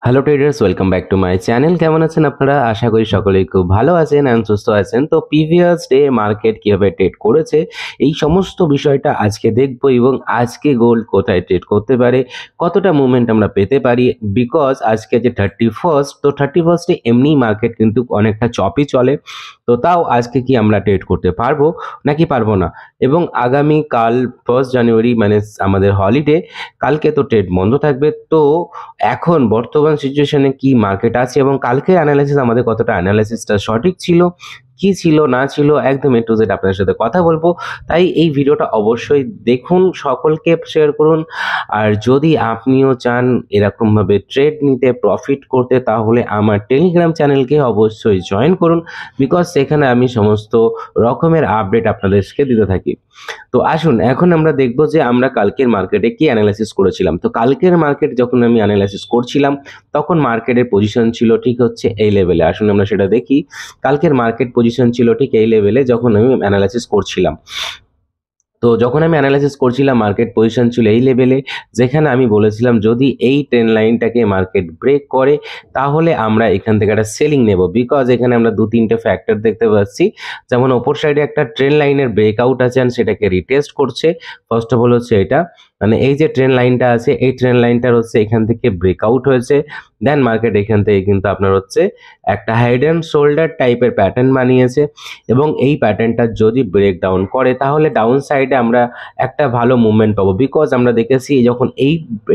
Hello traders, welcome back to my channel. কেমন আছেন আপনারা? আশা করি সকলেই খুব ভালো আছেন এবং সুস্থ আছেন। তো প্রিভিয়াস ডে মার্কেট কিভাবে ট্রেড করেছে এই সমস্ত বিষয়টা আজকে দেখব, এবং আজকে গোল্ড কোথায় ট্রেড করতে পারে, কতটা মুভমেন্ট আমরা পেতে পারি। বিকজ আজকে যে 31st, তো 31স্টে এমনি মার্কেট কিন্তু অনেকটা চপই চলে। তো তাও আজকে কি আমরা ট্রেড করতে পারবো নাকি পারবো না, এবং আগামী কাল 1 জানুয়ারি মানে আমাদের হলিডে, কালকে তো ট্রেড বন্ধ থাকবে। তো এখন বর্তমান সিচুয়েশনে কি মার্কেট আছে এবং কালকের অ্যানালাইসিস আমাদের কতটা অ্যানালাইসিসটা সঠিক ছিল, কি ছিল না ছিল, একদম এ টু জেড আপনার সাথে কথা বলবো। তাই এই ভিডিওটা অবশ্যই দেখুন, সকলকে শেয়ার করুন। আর যদি আপনিও চান এরকমভাবে ট্রেড নিতে, প্রফিট করতে, তাহলে আমার টেলিগ্রাম চ্যানেলকে অবশ্যই জয়েন করুন। বিকজ সেখানে আমি সমস্ত রকমের আপডেট আপনাদেরকে দিতে থাকি। তো আসুন এখন আমরা দেখব যে আমরা কালকের মার্কেটে কি অ্যানালাইসিস করেছিলাম। তো কালকের মার্কেট যখন আমি অ্যানালাইসিস করছিলাম, তখন মার্কেটের পজিশন ছিল ঠিক হচ্ছে এই লেভেলে। আসুন আমরা সেটা দেখি। কালকের মার্কেট পজিশন ছিল ঠিক এই লেভেলে যখন আমি অ্যানালাইসিস করছিলাম। তো যখন আমি অ্যানালাইসিস করছিলাম, মার্কেট পজিশন ছিল এই লেভেলে, যেখানে আমি বলেছিলাম যদি এই ট্রেন্ড লাইনটাকে মার্কেট ব্রেক করে তাহলে আমরা এখান থেকে একটা সেলিং নেব। বিকজ এখানে আমরা 2-3টে ফ্যাক্টর দেখতে পাচ্ছি, যেমন ওপর সাইডে একটা ট্রেন্ড লাইনের ব্রেকআউট আছে and সেটাকে রিটেস্ট করছে। ফার্স্ট অফ অল হচ্ছে এটা, মানে এই যে ট্রেন্ড লাইনটা আছে, এই ট্রেন্ড লাইনটার হচ্ছে এখান থেকে ব্রেকআউট হয়েছে। দেন মার্কেট এখান থেকে কিন্তু আপনার হচ্ছে একটা হেড অ্যান্ড শোল্ডার টাইপের প্যাটার্ন বানিয়েছে, এবং এই প্যাটার্নটা যদি ব্রেক ডাউন করে তাহলে ডাউন সাইডে আমরা একটা ভালো মুভমেন্ট পাবো। বিকজ আমরা দেখেছি যখন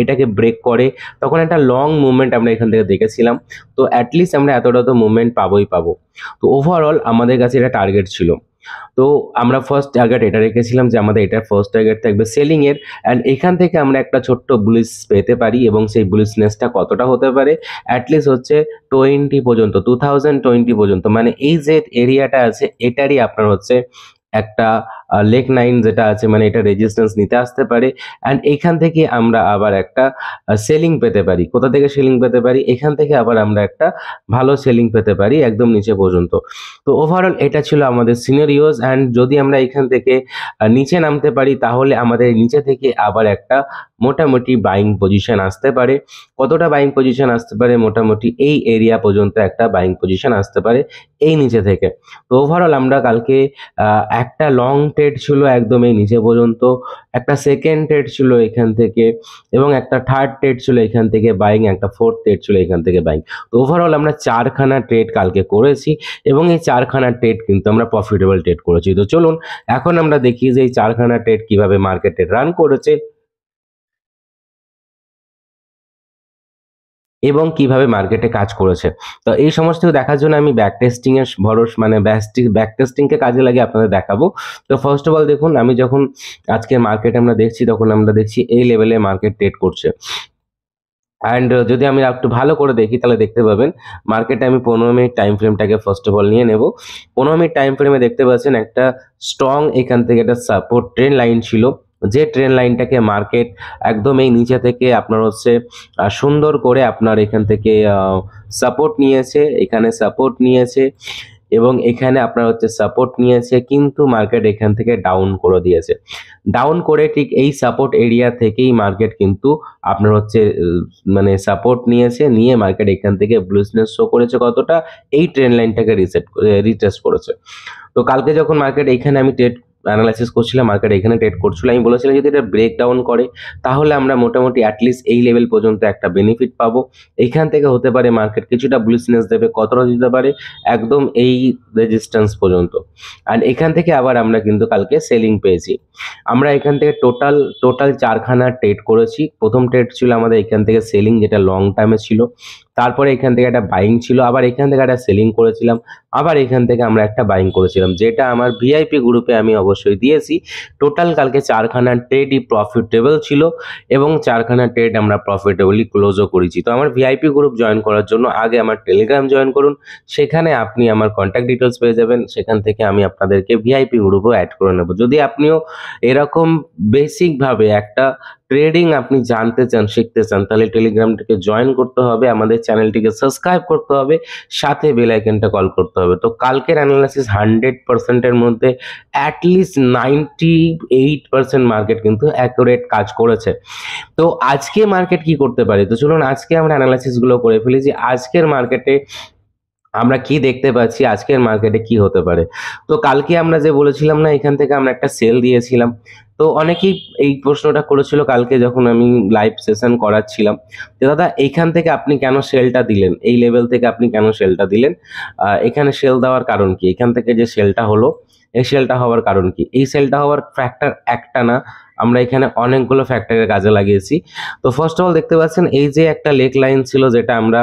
এটাকে ব্রেক করে তখন একটা লং মুভমেন্ট আমরা এখান থেকে দেখেছিলাম। তো অ্যাটলিস্ট আমরা এতটা তো মুভমেন্ট পাবোই পাবো। তো ওভারঅল আমাদের কাছে এটা টার্গেট ছিল। তো আমরা ফার্স্ট টার্গেট এটা রেখেছিলাম যে আমাদের এটা ফার্স্ট টার্গেট থাকবে সেলিং এর, অ্যান্ড এখান থেকে আমরা একটা ছোট্ট বুলিশ পেতে পারি, এবং সেই বুলিশনেসটা কতটা হতে পারে, অ্যাটলিস্ট হচ্ছে 20 পর্যন্ত, 2020 পর্যন্ত, মানে এই যে এরিয়াটা আছে এটারই আপনার হচ্ছে একটা লেগ নাইন যেটা আছে, মানে এটা রেজিস্ট্যান্স নিতে আসতে পারে। অ্যান্ড এখান থেকে আমরা আবার একটা সেলিং পেতে পারি। কোথা থেকে সেলিং পেতে পারি? এখান থেকে আবার আমরা একটা ভালো সেলিং পেতে পারি একদম নিচে পর্যন্ত। তো ওভারঅল এটা ছিল আমাদের সিনারিওস, অ্যান্ড যদি আমরা এখান থেকে নিচে নামতে পারি তাহলে আমাদের নিচে থেকে আবার একটা মোটামুটি বাইং পজিশন আসতে পারে। কতটা বাইং পজিশন আসতে পারে? মোটামুটি এই এরিয়া পর্যন্ত একটা বাইং পজিশন আসতে পারে এই নিচে থেকে। তো ওভারঅল আমরা কালকে একটা লং ট্রেড ছিল একদম এই নিচে পর্যন্ত, একটা সেকেন্ড ট্রেড ছিল এখান থেকে, এবং একটা থার্ড ট্রেড ছিল এখান থেকে বাইং, একটা ফোর্থ ট্রেড ছিল এখান থেকে বাইং। তো ওভারঅল আমরা 4খানা ট্রেড কালকে করেছি, এবং এই 4খানা ট্রেড কিন্তু আমরা প্রফিটেবল ট্রেড করেছি। তো চলুন এখন আমরা দেখি যে এই 4খানা ট্রেড কিভাবে মার্কেটে রান করেছে এবং কিভাবে মার্কেটে কাজ করেছে। তো এই সমস্ত কিছু দেখার জন্য আমি ব্যাক টেস্টিং এর মানে ব্যাক টেস্টিংকে কাজে লাগিয়ে আপনাদের দেখাবো। তো ফার্স্ট অফ অল দেখুন, আমি যখন আজকে মার্কেট আমরা দেখছি তখন আমরা দেখছি এই লেভেলে মার্কেট ট্রেড করছে। অ্যান্ড যদি আমি একটু ভালো করে দেখি তাহলে দেখতে পাবেন মার্কেটে আমি 15 মিনিট টাইম ফ্রেমটাকে ফার্স্ট অফ অল নিয়ে নেব। 15 মিনিট টাইম ফ্রেমে দেখতে পাচ্ছেন একটা স্ট্রং এখান থেকে একটা সাপোর্ট ট্রেন লাইন ছিল, যে ট্রেন লাইনটাকে মার্কেট একদম এই নিচে থেকে আপনার হচ্ছে সুন্দর করে আপনার এখান থেকে সাপোর্ট নিয়েছে, এখানে সাপোর্ট নিয়েছে, এবং এখানে আপনার হচ্ছে সাপোর্ট নিয়েছে, কিন্তু মার্কেট এখান থেকে ডাউন করে দিয়েছে। ডাউন করে ঠিক এই সাপোর্ট এরিয়া থেকেই মার্কেট কিন্তু আপনার হচ্ছে মানে সাপোর্ট নিয়েছে, নিয়ে মার্কেট এখান থেকে ব্লুনেস শো করেছে কতটা, এই ট্রেন্ড লাইনটাকে রিটেস্ট করেছে। তো কালকে যখন মার্কেট এখানে আমি ট্রেড অ্যানালাইসিস করছিলাম, মার্কেট এখানে ট্রেড করছিল, আমি বলেছিলাম যদি এটা ব্রেক ডাউন করে তাহলে আমরা মোটামুটি অ্যাটলিস্ট এই লেভেল পর্যন্ত একটা বেনিফিট পাবো। এখান থেকে হতে পারে মার্কেট কিছুটা বুলিশনেস দেবে, কতটা দিতে পারে, একদম এই রেজিস্ট্যান্স পর্যন্ত। আর এখান থেকে আবার আমরা কিন্তু কালকে সেলিং পেয়েছি। আমরা এখান থেকে টোটাল 4খানা ট্রেড করেছি। প্রথম ট্রেড ছিল আমাদের এখান থেকে সেলিং, যেটা লং টাইমে ছিল। তারপরে এখান থেকে একটা বাইং ছিল, আবার এখান থেকে একটা সেলিং করেছিলাম, আবার এখান থেকে আমরা একটা বাইং করেছিলাম, যেটা আমার ভিআইপি গ্রুপে আমি অবশ্যই দিয়েছি। টোটাল কালকে 4খানা ট্রেডই প্রফিটেবল ছিল, এবং 4খানা ট্রেড আমরা প্রফিটেবলি ক্লোজও করেছি। তো আমার ভিআইপি গ্রুপ জয়েন করার জন্য আগে আমার টেলিগ্রাম জয়েন করুন, সেখানে আপনি আমার কন্ট্যাক্ট ডিটেলস পেয়ে যাবেন, সেখান থেকে আমি আপনাদেরকে ভিআইপি গ্রুপও অ্যাড করে নেব। যদি আপনিও এরকম বেসিকভাবে একটা ট্রেডিং আপনি জানতে চান, শিখতে চান, তাহলে টেলিগ্রামটিকে জয়েন করতে হবে, আমাদের চ্যানেলটিকে সাবস্ক্রাইব করতে হবে, সাথে বেল আইকনটা কল করতে হবে। তো কালকের অ্যানালাইসিস 100%-এর মধ্যে অ্যাটলিস্ট 98% মার্কেট কিন্তু অ্যাকুরেট কাজ করেছে। তো আজকে মার্কেট কি করতে পারে? তো চলুন আজকে আমরা অ্যানালাইসিসগুলো করে ফেলি যে আজকের মার্কেটে আমরা কি দেখতে পাচ্ছি, আজকের মার্কেটে কি হতে পারে। তো কালকে আমরা যে বলেছিলাম না, এখান থেকে আমরা একটা সেল দিয়েছিলাম। তো অনেকেই এই প্রশ্নটা করেছিল কালকে যখন আমি লাইভ সেশন করাচ্ছিলাম, যে দাদা এইখান থেকে আপনি কেন সেলটা দিলেন, এই লেভেল থেকে আপনি কেন সেলটা দিলেন, এখানে সেল দেওয়ার কারণ কি, এখান থেকে যে সেলটা হলো এই সেলটা হওয়ার কারণ কি। এই সেলটা হওয়ার ফ্যাক্টর একটা না, আমরা এখানে অনেকগুলো ফ্যাক্টরের কাজে লাগিয়েছি। তো ফার্স্ট অফ অল দেখতে পাচ্ছেন এই যে একটা লেক লাইন ছিল, যেটা আমরা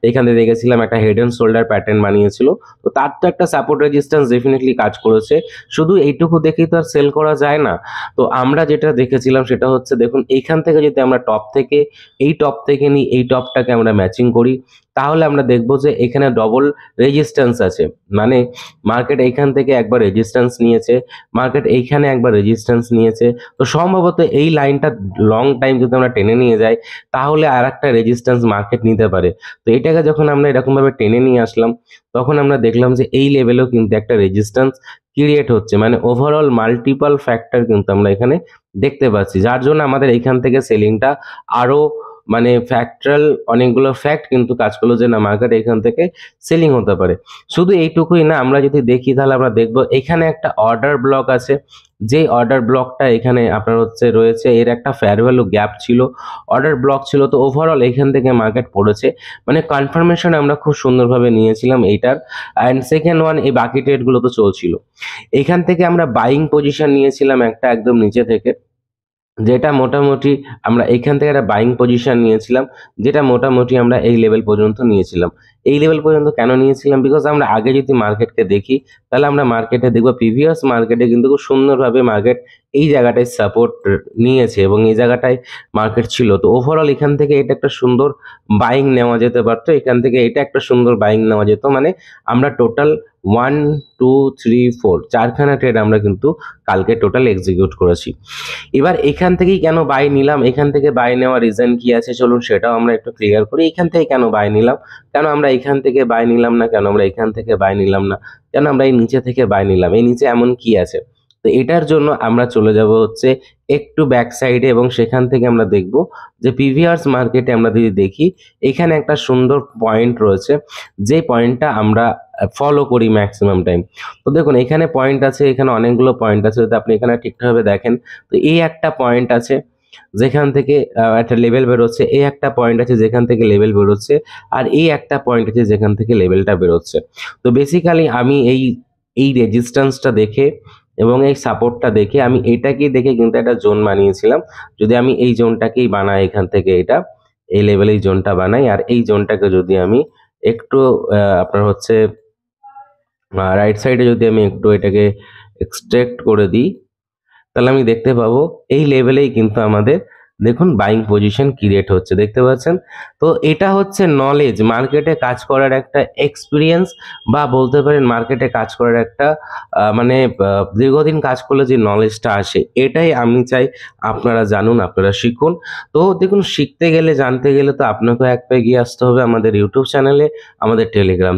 এখানে দেখেছিলাম একটা হেড এন্ড শোল্ডার প্যাটার্ন বানিয়েছিল। তো তার তো একটা সাপোর্ট রেজিস্ট্যান্স ডেফিনেটলি কাজ করেছে, শুধু এইটুকু দেখেই তো আর সেল করা যায় না। তো আমরা যেটা দেখেছিলাম সেটা হচ্ছে, দেখুন এইখান থেকে যদি আমরা টপ থেকে এই টপ থেকে নিই, এই টপটাকে আমরা ম্যাচিং করি, তাহলে আমরা দেখবো যে এখানে ডবল রেজিস্ট্যান্স আছে। মানে মার্কেট এইখান থেকে একবার রেজিস্ট্যান্স নিয়েছে, মার্কেট এইখানে একবার রেজিস্ট্যান্স নিয়েছে। তো সম্ভবত এই লাইনটা লং টাইম যদি আমরা টেনে নিয়ে যাই, তাহলে আর একটা রেজিস্ট্যান্স মার্কেট নিতে পারে। তো এটাকে যখন আমরা এরকমভাবে টেনে নিয়ে আসলাম, তখন আমরা দেখলাম যে এই লেভেলেও কিন্তু একটা রেজিস্ট্যান্স ক্রিয়েট হচ্ছে। মানে ওভারঅল মাল্টিপল ফ্যাক্টর কিন্তু আমরা এখানে দেখতে পাচ্ছি, যার জন্য আমাদের এইখান থেকে সেলিংটা আরো মানে ফ্যাক্টরাল অনেকগুলো ফ্যাক্ট কিন্তু কাজ করলো যে না, মার্কেট এখান থেকে সেলিং হতে পারে। শুধু এইটুকুই না, আমরা যদি দেখি তাহলে আমরা দেখবো এখানে একটা অর্ডার ব্লক আছে, যে অর্ডার ব্লকটা এখানে আপনার হচ্ছে রয়েছে, এর একটা ফেয়ার ভ্যালু গ্যাপ ছিল, অর্ডার ব্লক ছিল। তো ওভারঅল এখান থেকে মার্কেট পড়েছে, মানে কনফার্মেশন আমরা খুব সুন্দরভাবে নিয়েছিলাম এইটার। অ্যান্ড সেকেন্ড ওয়ান, এই বাকি ট্রেডগুলো তো চলছিল, এখান থেকে আমরা বাইং পজিশন নিয়েছিলাম একটা একদম নিচে থেকে, যেটা মোটামুটি আমরা এখান থেকে একটা বাইং পজিশন নিয়েছিলাম, যেটা মোটামুটি আমরা এই লেভেল পর্যন্ত নিয়েছিলাম। এই লেভেল পর্যন্ত কেন নিয়েছিলাম? বিকজ আমরা আগে যদি মার্কেটকে দেখি, তাহলে আমরা মার্কেটে দেখবো প্রিভিয়াস মার্কেটে কিন্তু খুব সুন্দরভাবে মার্কেট এই জায়গাটায় সাপোর্ট নিয়েছে এবং এই জায়গাটায় মার্কেট ছিল। তো ওভারঅল এখান থেকে এটা একটা সুন্দর বাইং নেওয়া যেতে পারতো, এখান থেকে এটা একটা সুন্দর বাইং নেওয়া যেত। মানে আমরা টোটাল 1 2 3 4 চারখানা ট্রেড আমরা কিন্তু কালকে টোটাল এক্সিকিউট করেছি। এবার এখান থেকেই কেন বাই নিলাম, এখান থেকে বাই নেওয়ার রিজন কি আছে, চলুন সেটাও আমরা একটু ক্লিয়ার করি। এখান থেকে কেন বাই নিলাম, কেন আমরা এখান থেকে বাই নিলাম না, কেন আমরা এখান থেকে বাই নিলাম না, কেন আমরা এই নিচে থেকে বাই নিলাম, এই নিচে এমন কি আছে। তো এটার জন্য আমরা চলে যাব হচ্ছে একটু ব্যাক সাইডে, এবং সেখান থেকে আমরা দেখব যে প্রিভিয়াস মার্কেটে আমরা যদি দেখি, এখানে একটা সুন্দর পয়েন্ট রয়েছে, যে পয়েন্টটা আমরা ফলো করি ম্যাক্সিমাম টাইম। তো দেখুন এখানে পয়েন্ট আছে, এখানে অনেকগুলো পয়েন্ট আছে, যদি আপনি এখানে ঠিকঠাকভাবে দেখেন, তো এই একটা পয়েন্ট আছে যেখান থেকে একটা লেভেল বেরোচ্ছে, এই একটা পয়েন্ট আছে যেখান থেকে লেভেল বেরোচ্ছে, আর এই একটা পয়েন্ট আছে যেখান থেকে লেভেলটা বেরোচ্ছে। তো বেসিক্যালি আমি এই রেজিস্ট্যান্সটা দেখে এবং এই সাপোর্টটা দেখে, আমি এটাকেই দেখে কিন্তু একটা জোন বানিয়েছিলাম। যদি আমি এই জোনটাকেই বানাই, এখান থেকে এটা এই লেভেলে এই জোনটা বানাই, আর এই জোনটাকে যদি আমি একটু আপনার হচ্ছে রাইট সাইডে যদি আমি একটু এটাকে এক্সট্রাক্ট করে দিই, তাহলে আমি দেখতে পাবো এই লেভেলেই কিন্তু আমাদের দেখুন বাইং পজিশন ক্রিয়েট হচ্ছে, দেখতে পাচ্ছেন। তো এটা হচ্ছে নলেজ, মার্কেটে কাজ করার একটা এক্সপিরিয়েন্স, বা বলতে পারেন মার্কেটে কাজ করার একটা মানে দীর্ঘদিন কাজ করলে যে নলেজটা আসে, এটাই আমি চাই আপনারা জানুন, আপনারা শিখুন। তো দেখুন, শিখতে গেলে জানতে গেলে তো আপনাকেও এক পায়ে এগিয়ে আসতে হবে আমাদের ইউটিউব চ্যানেলে, আমাদের টেলিগ্রাম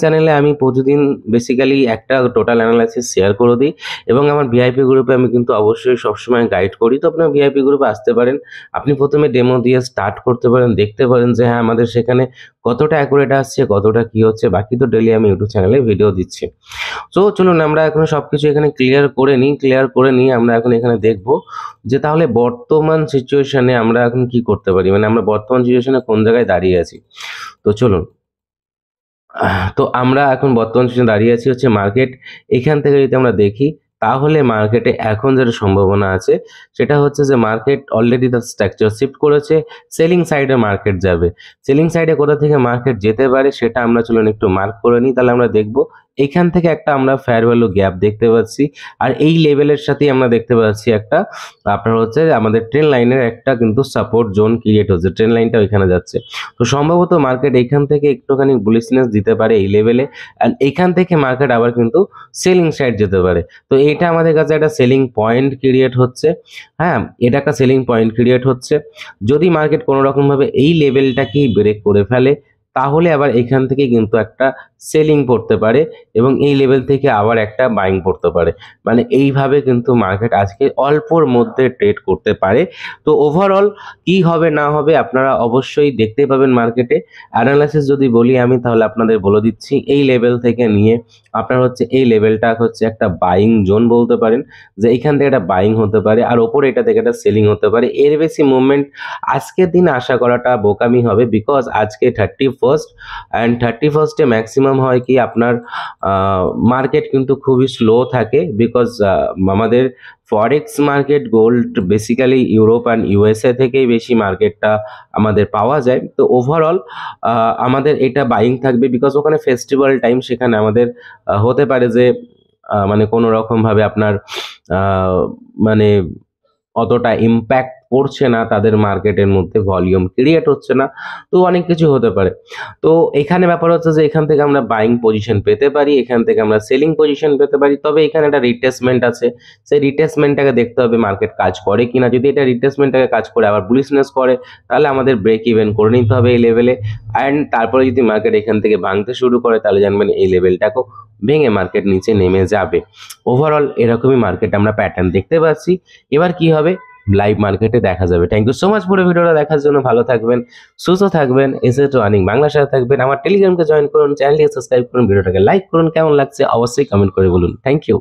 চ্যানেলে আমি প্রতিদিন বেসিক্যালি একটা টোটাল অ্যানালাইসিস শেয়ার করে দিই, এবং আমার ভিআইপি গ্রুপে আমি কিন্তু অবশ্যই সবসময় গাইড করি। তো আপনার ভিআইপি গ্রুপে আসতে পারেন, আপনি প্রথমে ডেমো দিয়ে স্টার্ট করতে পারেন, দেখতে পারেন যে হ্যাঁ আমাদের সেখানে কতটা অ্যাকুরেট আসছে, কতটা কি হচ্ছে। বাকি তো ডেলি আমি ইউটিউব চ্যানেলে ভিডিও দিচ্ছি। তো চলুন আমরা এখন সবকিছু এখানে ক্লিয়ার করে নিই আমরা এখন এখানে দেখব যে তাহলে বর্তমান সিচুয়েশনে আমরা এখন কি করতে পারি, মানে আমরা বর্তমান সিচুয়েশনে কোন জায়গায় দাঁড়িয়ে আছি। তো চলুন, তো আমরা এখন বর্তমান সিচুয়েশনে দাঁড়িয়ে আছি হচ্ছে মার্কেট এখান থেকে যদি আমরা দেখি, তাহলে মার্কেটে এখন যেটা সম্ভাবনা আছে সেটা হচ্ছে যে মার্কেট অলরেডি তার স্ট্রাকচার শিফট করেছে, সেলিং সাইডে মার্কেট যাবে। সেলিং সাইডে কোথা থেকে মার্কেট যেতে পারে সেটা আমরা চলুন একটু মার্ক করে নিই, তাহলে আমরা দেখব এখান থেকে একটা আমরা ফেয়ার ভ্যালু গ্যাপ দেখতে পাচ্ছি, আর এই লেভেলের সাথেই আমরা দেখতে পাচ্ছি একটা আপনার হচ্ছে আমাদের ট্রেন লাইনের একটা কিন্তু সাপোর্ট জোন ক্রিয়েট হচ্ছে, ট্রেন লাইনটা ওইখানে যাচ্ছে। তো সম্ভবত মার্কেট এখান থেকে একটুখানি বুলিশনেস দিতে পারে এই লেভেলে, অ্যান্ড এখান থেকে মার্কেট আবার কিন্তু সেলিং সাইড যেতে পারে। তো এটা আমাদের কাছে একটা সেলিং পয়েন্ট ক্রিয়েট হচ্ছে। হ্যাঁ, এটা একটা সেলিং পয়েন্ট ক্রিয়েট হচ্ছে। যদি মার্কেট কোনো রকমভাবে এই লেভেলটাকেই ব্রেক করে ফেলে, তাহলে আবার এখান থেকে কিন্তু একটা সেলিং পড়তে পারে এবং এই লেভেল থেকে আবার একটা বাইং পড়তে পারে। মানে এইভাবে কিন্তু মার্কেট আজকে অল্পর মধ্যে ট্রেড করতে পারে। তো ওভারঅল কি হবে না হবে আপনারা অবশ্যই দেখতে পাবেন মার্কেটে। অ্যানালাইসিস যদি বলি আমি, তাহলে আপনাদের বলে দিচ্ছি, এই লেভেল থেকে নিয়ে আপনার হচ্ছে এই লেভেলটা হচ্ছে একটা বাইং জোন বলতে পারেন, যে এখান থেকে একটা বাইং হতে পারে আর ওপরে এটা থেকে একটা সেলিং হতে পারে। এর বেশি মুভমেন্ট আজকের দিন আশা করাটা বোকামি হবে, বিকজ আজকে 31st, অ্যান্ড 31st ম্যাক্সিমাম হয় কি আপনার মার্কেট কিন্তু খুবই স্লো থাকে, বিকজ আমাদের ফরেক্স market, gold basically Europe and USA থেকেই বেশি মার্কেটটা আমাদের পাওয়া যায়। তো ওভারঅল আমাদের এটা বাইং থাকবে, বিকজ ওখানে ফেস্টিভ্যাল টাইম, সেখানে আমাদের হতে পারে যে মানে কোনো রকমভাবে আপনার মানে অতটা ইম্প্যাক্ট পড়ছে না, তাদের মার্কেটের মধ্যে ভলিউম ক্রিয়েট হচ্ছে না, তো অনেক কিছু হতে পারে। তো এখানে ব্যাপার হচ্ছে যে এখান থেকে আমরা বাইং পজিশন পেতে পারি, এখান থেকে আমরা সেলিং পজিশন পেতে পারি, তবে এখানে একটা রিটেসমেন্ট আছে, সেই রিটেসমেন্টটাকে দেখতে হবে মার্কেট কাজ করে কিনা। যদি এটা রিটেসমেন্টটাকে কাজ করে আবার বুলিশনেস করে, তাহলে আমাদের ব্রেক ইভেন করে নিতে হবে এই লেভেলে। অ্যান্ড তারপরে যদি মার্কেট এখান থেকে ভাঙতে শুরু করে, তাহলে জানবেন এই লেভেলটাকেও ভেঙে মার্কেট নিচে নেমে যাবে। ওভারঅল এরকমই মার্কেট আমরা প্যাটার্ন দেখতে পাচ্ছি। এবার কি হবে লাইভ মার্কেটে দেখা যাবে। থ্যাংক ইউ সো মাচ পুরো ভিডিওটা দেখার জন্য। ভালো থাকবেন, সুস্থ থাকবেন, এসএট আর্নিং বাংলার সাথে থাকবেন। আমার টেলিগ্রামকে জয়েন করুন, চ্যানেলটিকে সাবস্ক্রাইব করুন, ভিডিওটাকে লাইক করুন, কেমন লাগছে অবশ্যই কমেন্ট করে বলুন। Thank you.